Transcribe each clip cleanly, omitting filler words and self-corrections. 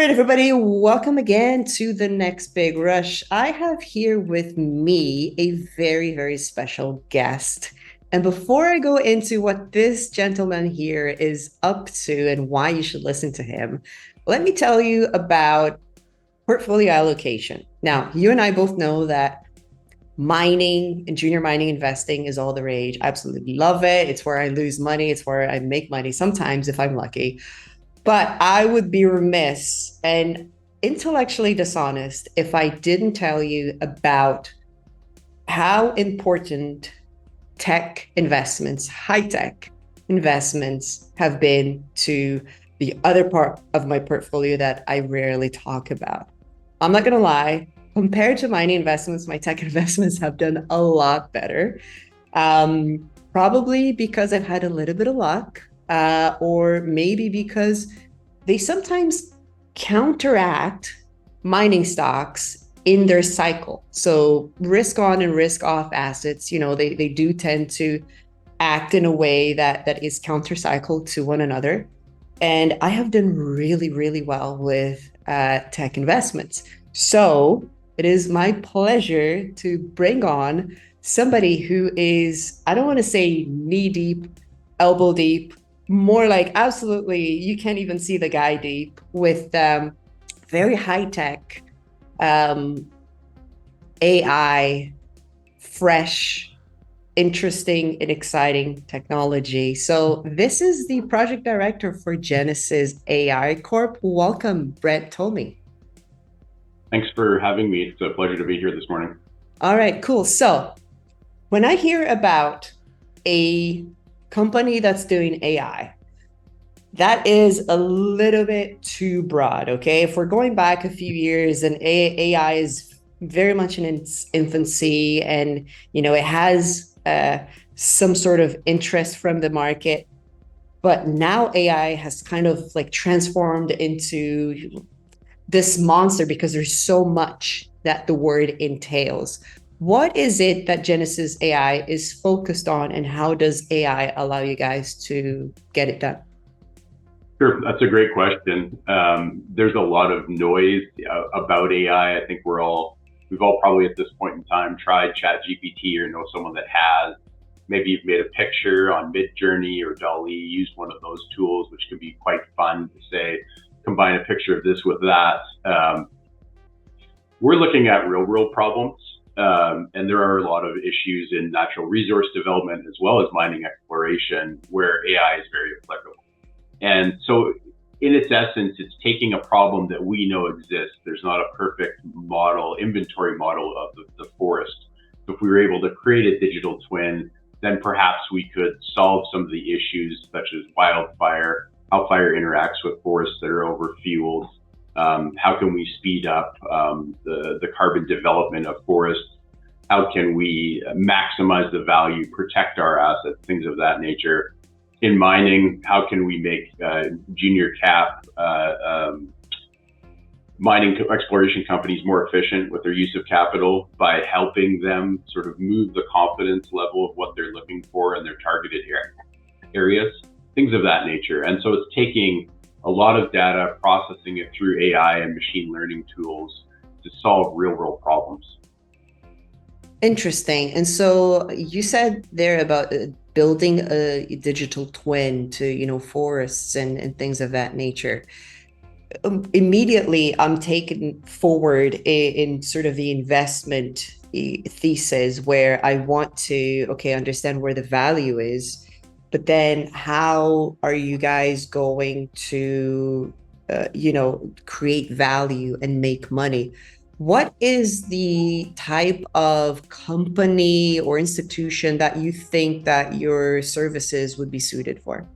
right, everybody, welcome again to the next big rush. I have here with me a very, very special guest. And before I go into what this gentleman here is up to and why you should listen to him, let me tell you about portfolio allocation. Now, you and I both know that mining and junior mining investing is all the rage. I absolutely love it. It's where I lose money, it's where I make money sometimes if I'm lucky. But I would be remiss and intellectually dishonest if I didn't tell you about how important tech investments, high tech investments, have been to the other part of my portfolio that I rarely talk about. I'm not going to lie, compared to mining investments, my tech investments have done a lot better. Probably because I've had a little bit of luck, or maybe because they sometimes counteract mining stocks in their cycle. So risk on and risk off assets, they do tend to act in a way that is counter cycle to one another. And I have done really, really well with tech investments. So it is my pleasure to bring on somebody who is, I don't want to say knee deep, elbow deep, more like absolutely, you can't even see the guy deep with very high tech AI, fresh, interesting, and exciting technology. So, this is the project director for Genesis AI Corp. Welcome, Brett Tomey. Thanks for having me. It's a pleasure to be here this morning. All right, cool. So, when I hear about a company that's doing AI, that is a little bit too broad, okay? If we're going back a few years and AI is very much in its infancy and, it has some sort of interest from the market, but now AI has kind of like transformed into this monster because there's so much that the word entails. What is it that Genesis AI is focused on, and how does AI allow you guys to get it done? Sure, that's a great question. There's a lot of noise about AI. I think we've all probably at this point in time tried ChatGPT or know someone that has. Maybe you've made a picture on Midjourney or DALL-E, used one of those tools, which can be quite fun to say, combine a picture of this with that. We're looking at real world problems, and there are a lot of issues in natural resource development as well as mining exploration where AI is very applicable. And so in its essence, it's taking a problem that we know exists. There's not a perfect inventory model of the forest. So if we were able to create a digital twin, then perhaps we could solve some of the issues such as wildfire, how fire interacts with forests that are overfueled, how can we speed up the carbon development of forests, how can we maximize the value, protect our assets, things of that nature. In mining, how can we make junior cap mining exploration companies more efficient with their use of capital by helping them sort of move the confidence level of what they're looking for in their targeted areas, things of that nature. And so it's taking a lot of data, processing it through AI and machine learning tools to solve real world problems. Interesting. And so you said there about building a digital twin to, forests and things of that nature. Immediately, I'm taken forward in sort of the investment thesis where I want to, okay, understand where the value is, but then how are you guys going to, create value and make money? What is the type of company or institution that you think that your services would be suited for?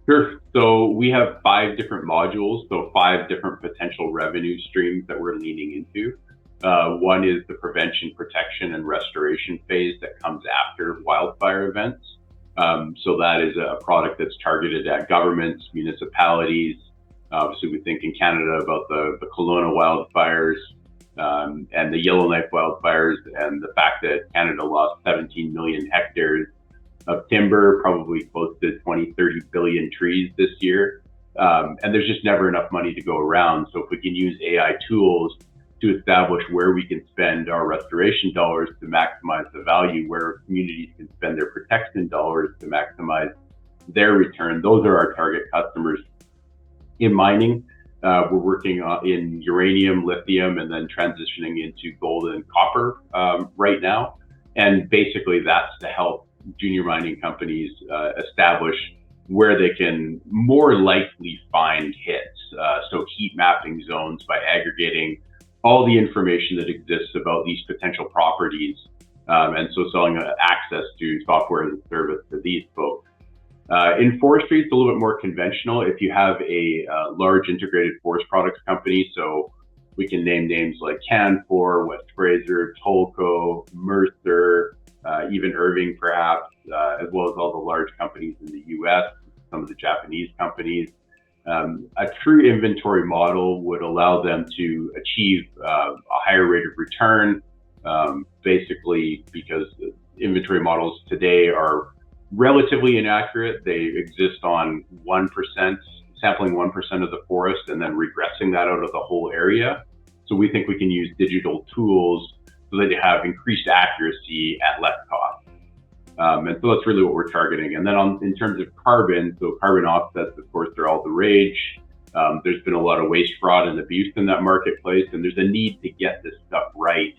Sure. So we have 5 different modules, so 5 different potential revenue streams that we're leaning into. One is the prevention, protection, and restoration phase that comes after wildfire events. So that is a product that's targeted at governments, municipalities. Obviously, we think in Canada about the Kelowna wildfires and the Yellowknife wildfires, and the fact that Canada lost 17 million hectares of timber, probably close to 20, 30 billion trees this year. And there's just never enough money to go around. So if we can use AI tools to establish where we can spend our restoration dollars to maximize the value, where communities can spend their protection dollars to maximize their return, those are our target customers. In mining, we're working in uranium, lithium, and then transitioning into gold and copper right now. And basically that's to help junior mining companies establish where they can more likely find hits. So heat mapping zones by aggregating all the information that exists about these potential properties. And so selling access to software as a service to these folks. In forestry, it's a little bit more conventional. If you have a large integrated forest products company, so we can name names like Canfor, West Fraser, Tolko, Mercer, even Irving perhaps, as well as all the large companies in the US, some of the Japanese companies. A true inventory model would allow them to achieve a higher rate of return, basically because inventory models today are relatively inaccurate. They exist on 1%, sampling 1% of the forest and then regressing that out of the whole area. So we think we can use digital tools so that they have increased accuracy at less cost. And so that's really what we're targeting. And then in terms of carbon, so carbon offsets, of course, they're all the rage. There's been a lot of waste, fraud, and abuse in that marketplace, and there's a need to get this stuff right.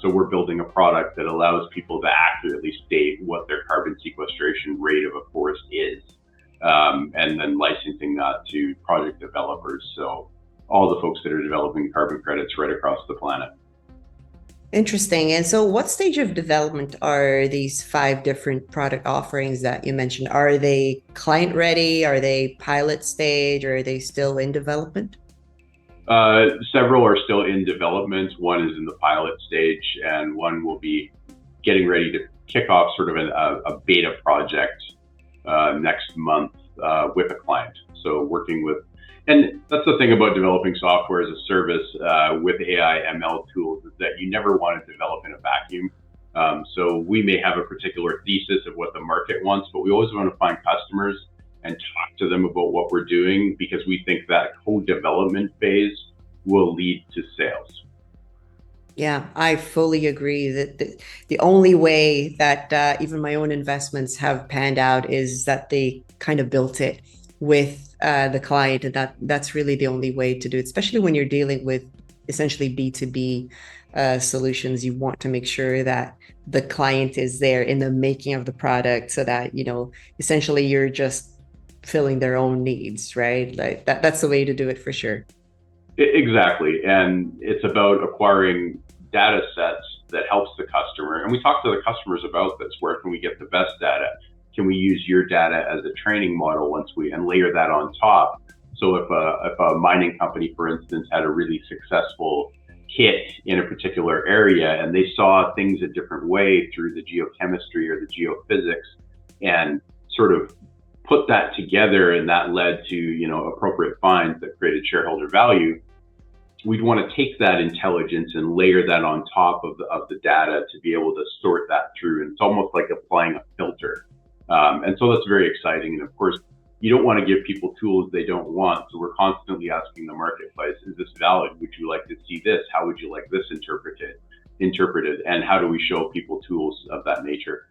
So we're building a product that allows people to accurately state what their carbon sequestration rate of a forest is, and then licensing that to project developers. So all the folks that are developing carbon credits right across the planet. Interesting. And so what stage of development are these 5 different product offerings that you mentioned? Are they client ready? Are they pilot stage? Or are they still in development? Several are still in development. One is in the pilot stage, and one will be getting ready to kick off sort of a beta project next month with a client. So working with, and that's the thing about developing software as a service with AI ML tools, is that you never want to develop in a vacuum. So we may have a particular thesis of what the market wants, but we always want to find customers and talk to them about what we're doing, because we think that co-development phase will lead to sales. Yeah, I fully agree that the only way that even my own investments have panned out is that they kind of built it with the client, and that's really the only way to do it, especially when you're dealing with essentially B2B solutions. You want to make sure that the client is there in the making of the product, so that, essentially you're just filling their own needs, right? Like that's the way to do it for sure. Exactly. And it's about acquiring data sets that helps the customer. And we talk to the customers about this. Where can we get the best data? Can we use your data as a training model and layer that on top? So if a mining company, for instance, had a really successful hit in a particular area, and they saw things a different way through the geochemistry or the geophysics, and sort of put that together, and that led to appropriate finds that created shareholder value, we'd want to take that intelligence and layer that on top of the data to be able to sort that through. And it's almost like applying a filter. And so that's very exciting. And of course, you don't want to give people tools they don't want. So we're constantly asking the marketplace, is this valid? Would you like to see this? How would you like this interpreted? And how do we show people tools of that nature?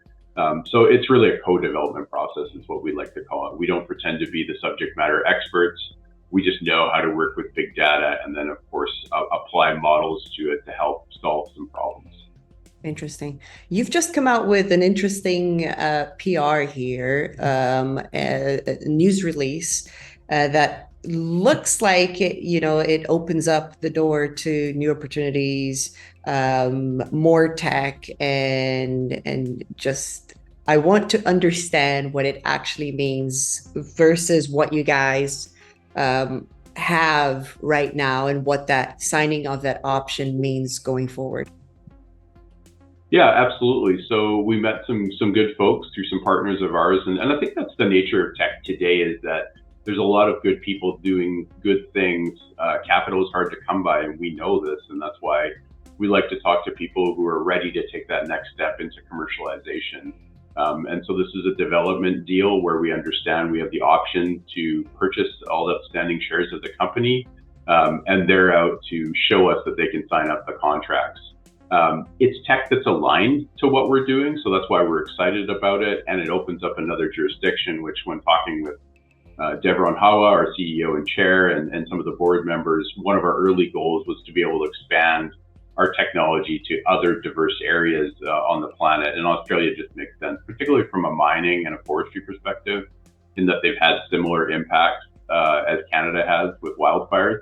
So it's really a co-development process is what we like to call it. We don't pretend to be the subject matter experts. We just know how to work with big data, and then of course apply models to it to help solve some problems. Interesting. You've just come out with an interesting PR here, a news release that looks like it opens up the door to new opportunities, more tech, and just I want to understand what it actually means versus what you guys have right now, and what that signing of that option means going forward. Yeah, absolutely. So we met some good folks through some partners of ours, and I think that's the nature of tech today, is that there's a lot of good people doing good things. Capital is hard to come by, and we know this, and that's why we like to talk to people who are ready to take that next step into commercialization. And so this is a development deal where we understand we have the option to purchase all the outstanding shares of the company, and they're out to show us that they can sign up the contracts. It's tech that's aligned to what we're doing, so that's why we're excited about it, and it opens up another jurisdiction, which when talking with Devron Hawa, our CEO and chair, and some of the board members, one of our early goals was to be able to expand our technology to other diverse areas on the planet. And Australia just makes sense, particularly from a mining and a forestry perspective, in that they've had similar impacts as Canada has with wildfires.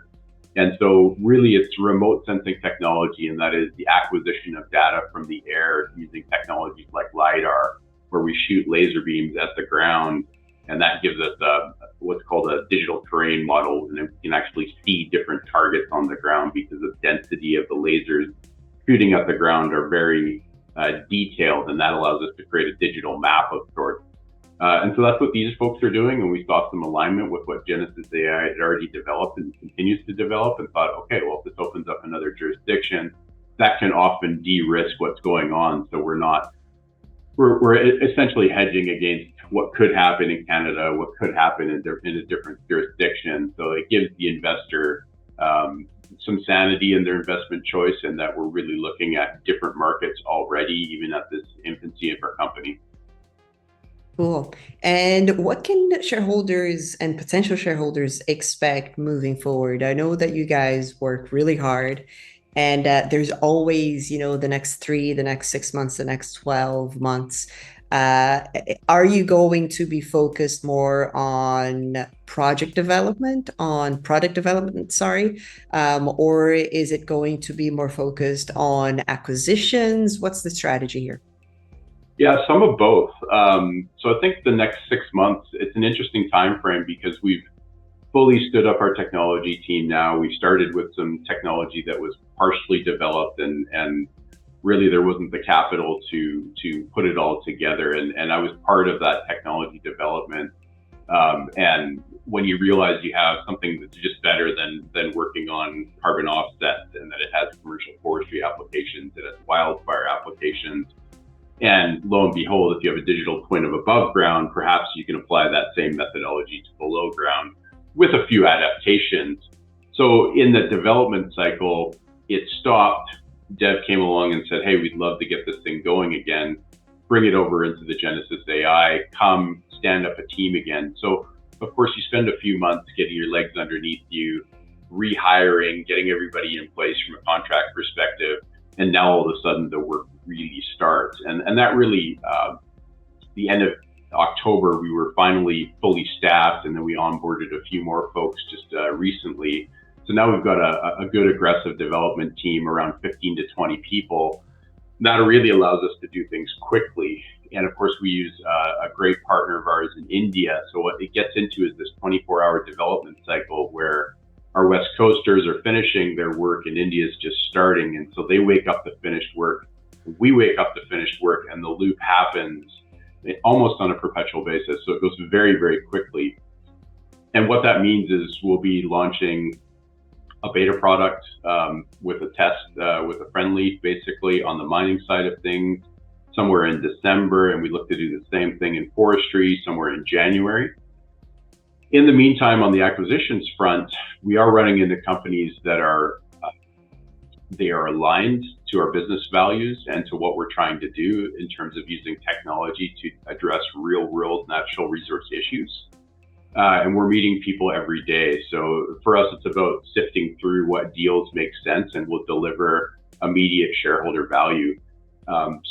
And so really it's remote sensing technology, and that is the acquisition of data from the air using technologies like LiDAR, where we shoot laser beams at the ground, and that gives us what's called a digital terrain model, and we can actually see different targets on the ground because the density of the lasers shooting at the ground are very detailed, and that allows us to create a digital map of sorts. And so that's what these folks are doing, and we saw some alignment with what Genesis AI had already developed and continues to develop, and thought, okay, well, if this opens up another jurisdiction, that can often de-risk what's going on. So we're essentially hedging against what could happen in Canada, what could happen in a different jurisdiction. So it gives the investor some sanity in their investment choice, and that we're really looking at different markets already, even at this infancy of our company. Cool. And what can shareholders and potential shareholders expect moving forward? I know that you guys work really hard, and there's always, the next 3, the next 6 months, the next 12 months. Are you going to be focused more on product development, sorry, or is it going to be more focused on acquisitions? What's the strategy here? Yeah, some of both. So I think the next 6 months, it's an interesting time frame because we've fully stood up our technology team now. We started with some technology that was partially developed, and really there wasn't the capital to put it all together. And I was part of that technology development. And when you realize you have something that's just better than working on carbon offsets, and that it has commercial forestry applications, it has wildfire applications, and lo and behold, if you have a digital twin of above ground, perhaps you can apply that same methodology to below ground with a few adaptations. So in the development cycle, it stopped. Dev came along and said, hey, we'd love to get this thing going again, bring it over into the Genesis AI, come stand up a team again. So of course you spend a few months getting your legs underneath you, rehiring, getting everybody in place from a contract perspective. And now all of a sudden the work really starts. And that really, the end of October, we were finally fully staffed, and then we onboarded a few more folks just recently. So now we've got a good aggressive development team, around 15 to 20 people. That really allows us to do things quickly. And of course, we use a great partner of ours in India. So what it gets into is this 24-hour development cycle where our West Coasters are finishing their work and India's just starting. And so they wake up to finished work. We wake up to finished work, and the loop happens almost on a perpetual basis. So it goes very, very quickly. And what that means is we'll be launching a beta product with a test, with a friendly, basically, on the mining side of things somewhere in December. And we look to do the same thing in forestry somewhere in January. In the meantime, on the acquisitions front, we are running into companies that are they are aligned to our business values and to what we're trying to do in terms of using technology to address real world natural resource issues. And we're meeting people every day. So for us, it's about sifting through what deals make sense and will deliver immediate shareholder value.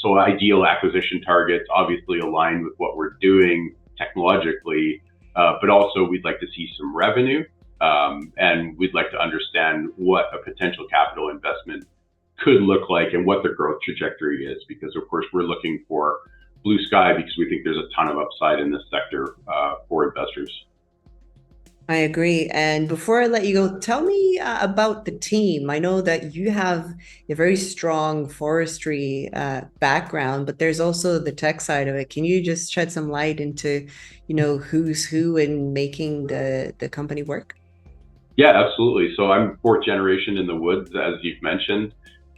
So ideal acquisition targets obviously align with what we're doing technologically, but also we'd like to see some revenue, and we'd like to understand what a potential capital investment could look like and what the growth trajectory is, because of course we're looking for blue sky because we think there's a ton of upside in this sector for investors. I agree. And before I let you go, tell me about the team. I know that you have a very strong forestry background, but there's also the tech side of it. Can you just shed some light into, who's who in making the company work? Yeah, absolutely. So I'm fourth generation in the woods, as you've mentioned,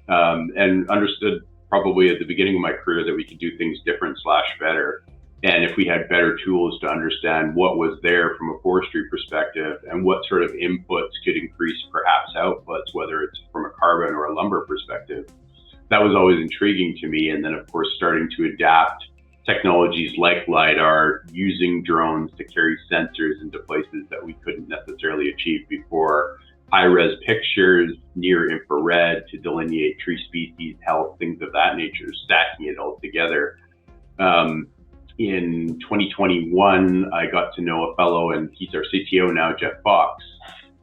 and understood probably at the beginning of my career that we could do things different slash better. And if we had better tools to understand what was there from a forestry perspective and what sort of inputs could increase perhaps outputs, whether it's from a carbon or a lumber perspective, that was always intriguing to me. And then, of course, starting to adapt technologies like LiDAR, using drones to carry sensors into places that we couldn't necessarily achieve before, high-res pictures, near-infrared to delineate tree species, health, things of that nature, stacking it all together. In 2021, I got to know a fellow, and he's our CTO now, Jeff Fox,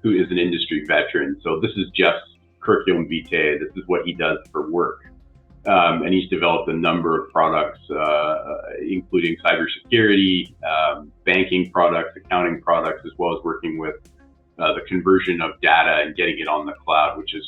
who is an industry veteran. So this is Jeff's curriculum vitae. This is what he does for work. And he's developed a number of products, including cybersecurity, banking products, accounting products, as well as working with the conversion of data and getting it on the cloud, which is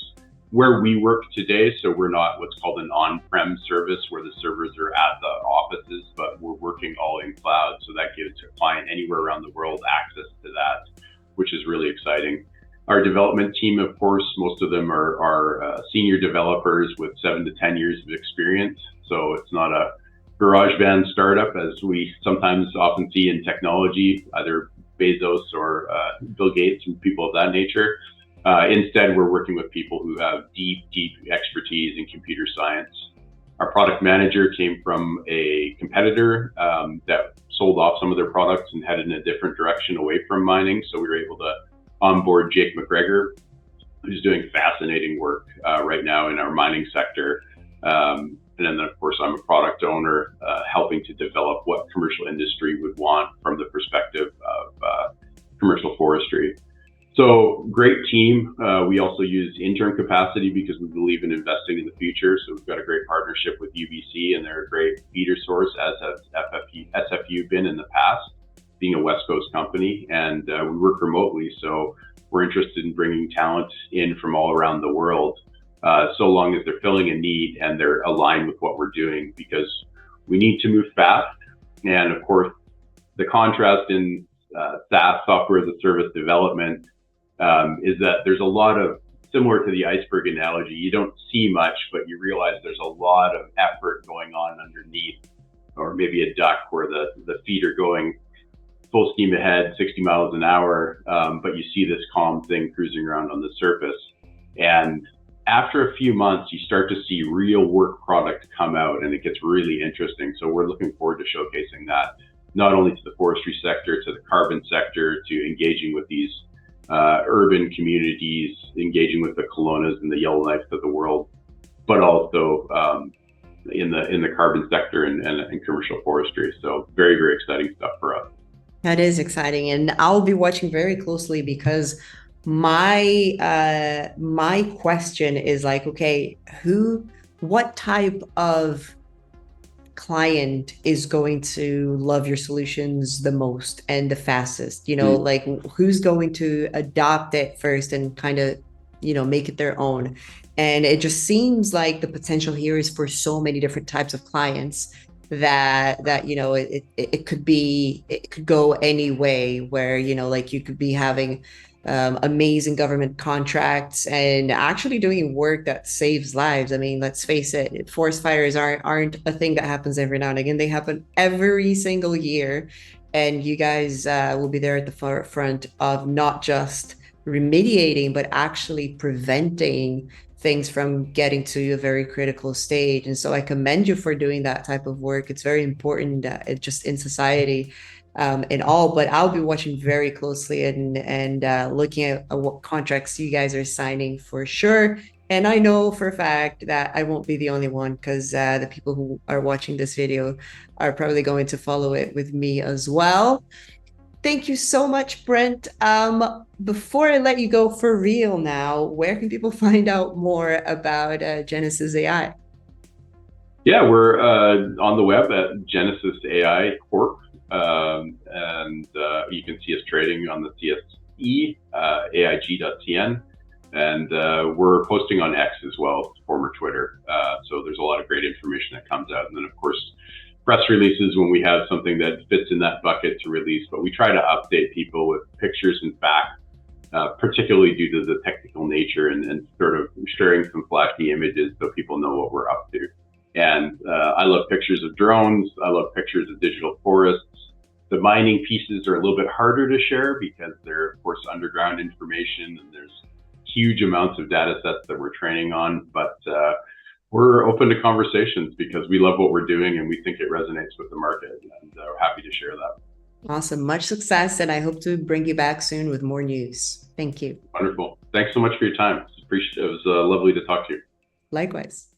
where we work today. So we're not what's called an on-prem service where the servers are at the offices, but we're working all in cloud. So that gives a client anywhere around the world access to that, which is really exciting. Our development team, of course, most of them are senior developers with 7 to 10 years of experience. So it's not a garage band startup as we sometimes often see in technology, either Bezos or Bill Gates and people of that nature. Instead, we're working with people who have deep expertise in computer science. Our product manager came from a competitor that sold off some of their products and headed in a different direction away from mining. So we were able to onboard Jake McGregor, who's doing fascinating work right now in our mining sector. And then, of course, I'm a product owner helping to develop what commercial industry would want from the perspective of commercial forestry. So great team. We also use intern capacity because we believe in investing in the future. So we've got a great partnership with UBC, and they're a great feeder source, as has SFU been in the past, being a West Coast company. And we work remotely, so we're interested in bringing talent in from all around the world, so long as they're filling a need and they're aligned with what we're doing, because we need to move fast. And of course, the contrast in SaaS, software as a service development, is that there's a lot of, similar to the iceberg analogy, you don't see much, but you realize there's a lot of effort going on underneath, or maybe a duck where the feet are going full steam ahead, 60 miles an hour, but you see this calm thing cruising around on the surface. And after a few months, you start to see real work product come out, and it gets really interesting. So we're looking forward to showcasing that, not only to the forestry sector, to the carbon sector, to engaging with these urban communities, engaging with the Kelownas and the Yellowknifes of the world, but also in the carbon sector and commercial forestry. So very, very exciting stuff for us. That is exciting, and I'll be watching very closely because my question is like, okay, what type of client is going to love your solutions the most and the fastest? Like who's going to adopt it first and kind of, make it their own? And it just seems like the potential here is for so many different types of clients that it could go any way, where like you could be having amazing government contracts and actually doing work that saves lives. I mean, let's face it, forest fires aren't a thing that happens every now and again. They happen every single year, and you guys will be there at the forefront of not just remediating, but actually preventing things from getting to a very critical stage. And so I commend you for doing that type of work. It's very important just in society and all, but I'll be watching very closely and looking at what contracts you guys are signing for sure. And I know for a fact that I won't be the only one, because the people who are watching this video are probably going to follow it with me as well. Thank you so much, Brent. Before I let you go for real now, where can people find out more about Genesis AI? Yeah, we're on the web at Genesis AI Corp. And you can see us trading on the CSE, AIG.cn. And we're posting on X as well, former Twitter. So there's a lot of great information that comes out. And then, of course, press releases when we have something that fits in that bucket to release. But we try to update people with pictures and facts, particularly due to the technical nature, and sort of sharing some flashy images so people know what we're up to. And I love pictures of drones. I love pictures of digital forests. The mining pieces are a little bit harder to share because they're, of course, underground information, and there's huge amounts of data sets that we're training on. But we're open to conversations because we love what we're doing and we think it resonates with the market, and we're happy to share that. Awesome. Much success, and I hope to bring you back soon with more news. Thank you. Wonderful. Thanks so much for your time. It was lovely to talk to you. Likewise.